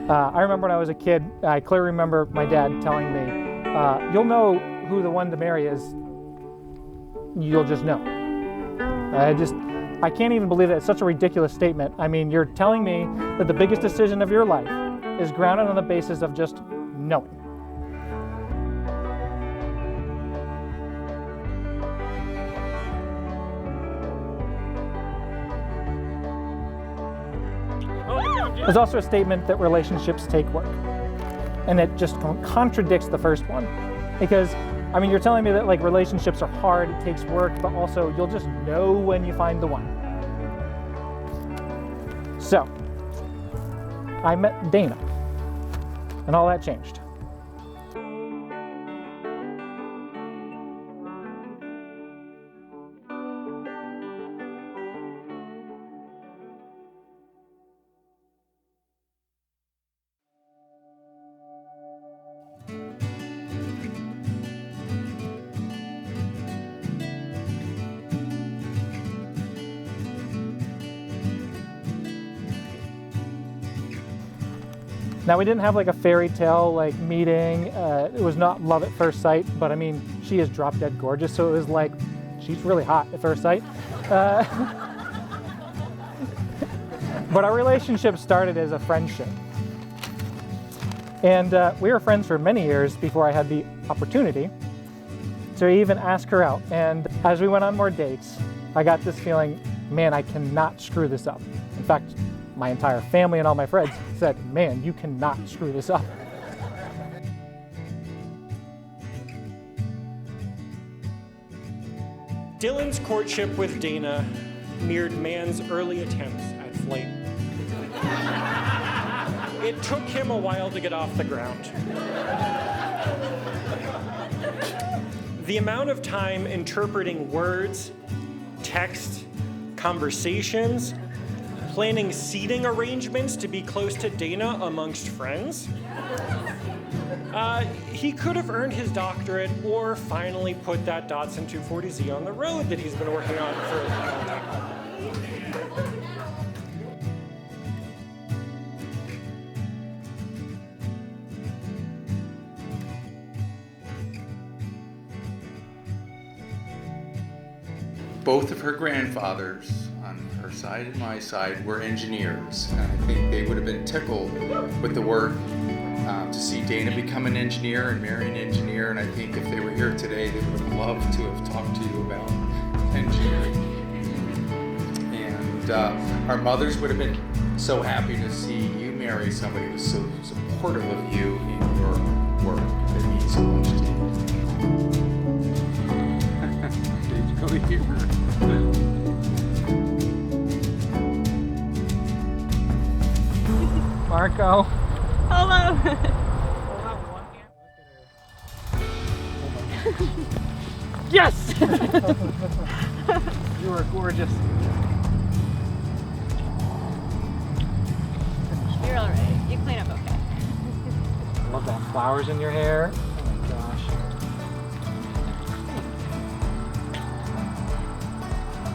I remember when I was a kid, I clearly remember my dad telling me, you'll know who the one to marry is, you'll just know. I can't even believe that. It's such a ridiculous statement. I mean, you're telling me that the biggest decision of your life is grounded on the basis of just knowing. There's also a statement that relationships take work, and it just contradicts the first one. Because, I mean, you're telling me that like relationships are hard, it takes work, but also you'll just know when you find the one. So, I met Dana, and all that changed. Now, we didn't have like a fairy tale like meeting. It was not love at first sight, but I mean, she is drop dead gorgeous, so it was like, she's really hot at first sight. But our relationship started as a friendship. And we were friends for many years before I had the opportunity to even ask her out. And as we went on more dates, I got this feeling, man, I cannot screw this up. In fact, my entire family and all my friends said, man, you cannot screw this up. Dylan's courtship with Dana mirrored man's early attempts at flight. It took him a while to get off the ground. The amount of time interpreting words, text, conversations, planning seating arrangements to be close to Dana amongst friends. He could have earned his doctorate or finally put that Datsun 240Z on the road that he's been working on for a long time. Both of her grandfathers, on her side and my side, were engineers. And I think they would have been tickled with the work to see Dana become an engineer and marry an engineer. And I think if they were here today, they would have loved to have talked to you about engineering. And our mothers would have been so happy to see you marry somebody who's so supportive of you in your work. That means so much to you. Go here. Marco. Hello. Yes! You are gorgeous. You're all right. You clean up okay. I love that flowers in your hair. Oh my gosh.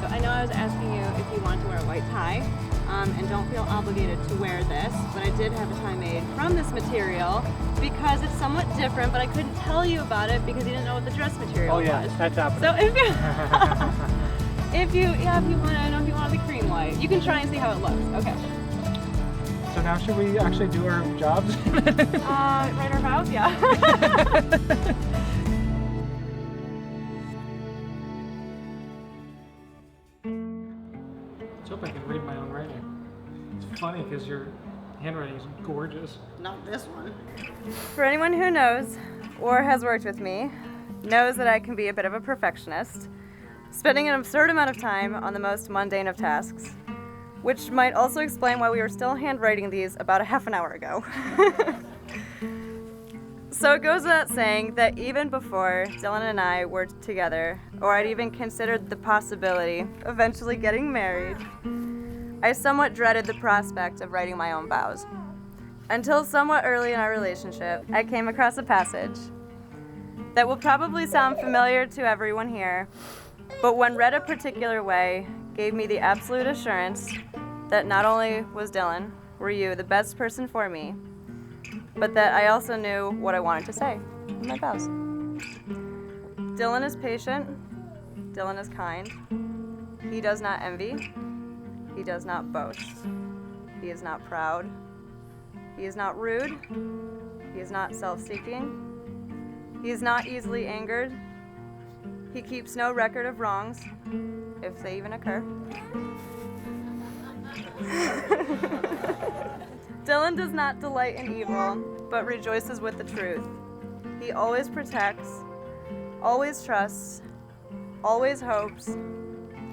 So I know I was asking you if you want to wear a white tie, and don't feel obligated to wear this, but I did have a tie made from this material because it's somewhat different, but I couldn't tell you about it because you didn't know what the dress material was. Oh yeah, that's happening. So if you want, I don't know if you want the cream white. You can try and see how it looks. Okay. So now should we actually do our jobs? Write our vows, yeah. Let's hope I can read my own writing. It's funny because your handwriting is gorgeous. Not this one. For anyone who knows or has worked with me, knows that I can be a bit of a perfectionist, spending an absurd amount of time on the most mundane of tasks, which might also explain why we were still handwriting these about a half an hour ago. So it goes without saying that even before Dylan and I were together, or I'd even considered the possibility of eventually getting married, I somewhat dreaded the prospect of writing my own vows. Until somewhat early in our relationship, I came across a passage that will probably sound familiar to everyone here, but when read a particular way, gave me the absolute assurance that not only was Dylan, were you the best person for me, but that I also knew what I wanted to say in my vows. Dylan is patient. Dylan is kind. He does not envy. He does not boast. He is not proud. He is not rude. He is not self-seeking. He is not easily angered. He keeps no record of wrongs, if they even occur. Dylan does not delight in evil, but rejoices with the truth. He always protects, always trusts, always hopes,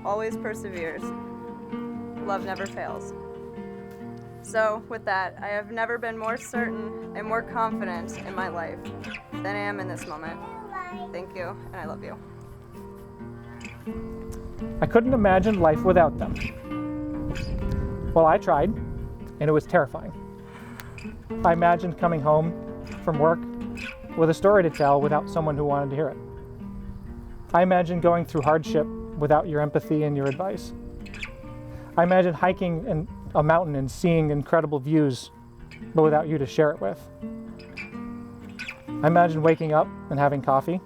always perseveres. Love never fails. So, with that, I have never been more certain and more confident in my life than I am in this moment. Thank you, and I love you. I couldn't imagine life without them. Well, I tried, and it was terrifying. I imagined coming home from work with a story to tell without someone who wanted to hear it. I imagined going through hardship without your empathy and your advice. I imagined hiking in a mountain and seeing incredible views, but without you to share it with. I imagined waking up and having coffee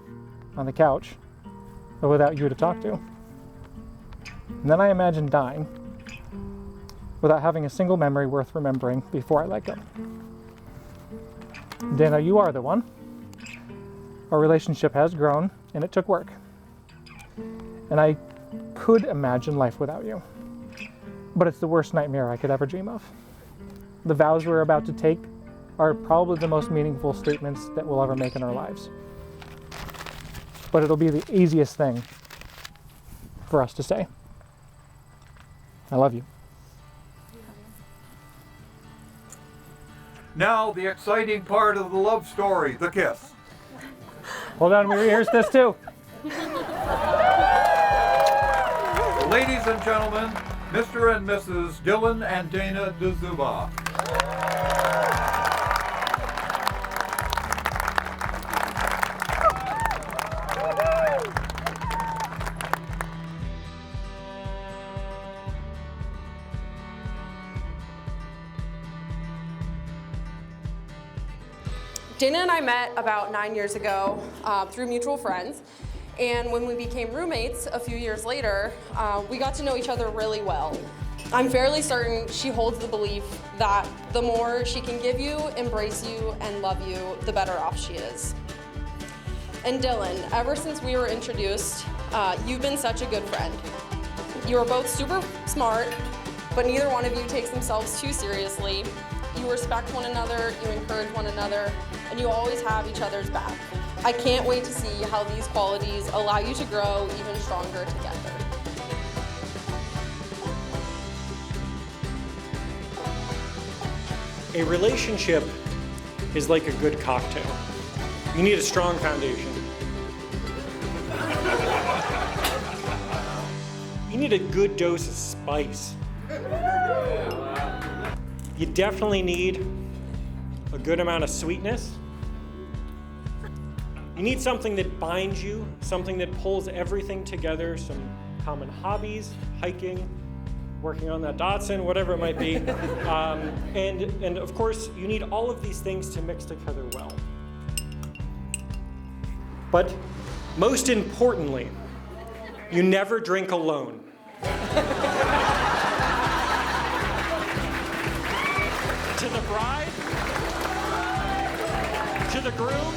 on the couch, but without you to talk to. And then I imagined dying without having a single memory worth remembering before I let go. Dana, you are the one. Our relationship has grown, and it took work. And I could imagine life without you. But it's the worst nightmare I could ever dream of. The vows we're about to take are probably the most meaningful statements that we'll ever make in our lives. But it'll be the easiest thing for us to say. I love you. Now the exciting part of the love story, the kiss. Hold on, we rehearsed this too. Ladies and gentlemen, Mr. and Mrs. Dylan and Dana DeZuba. Dana and I met about 9 years ago through mutual friends, and when we became roommates a few years later, we got to know each other really well. I'm fairly certain she holds the belief that the more she can give you, embrace you, and love you, the better off she is. And Dylan, ever since we were introduced, you've been such a good friend. You are both super smart, but neither one of you takes themselves too seriously. You respect one another, you encourage one another, and you always have each other's back. I can't wait to see how these qualities allow you to grow even stronger together. A relationship is like a good cocktail. You need a strong foundation. You need a good dose of spice. You definitely need a good amount of sweetness. You need something that binds you, something that pulls everything together, some common hobbies, hiking, working on that Datsun, whatever it might be. And of course, you need all of these things to mix together well. But most importantly, you never drink alone. To the bride, to the groom,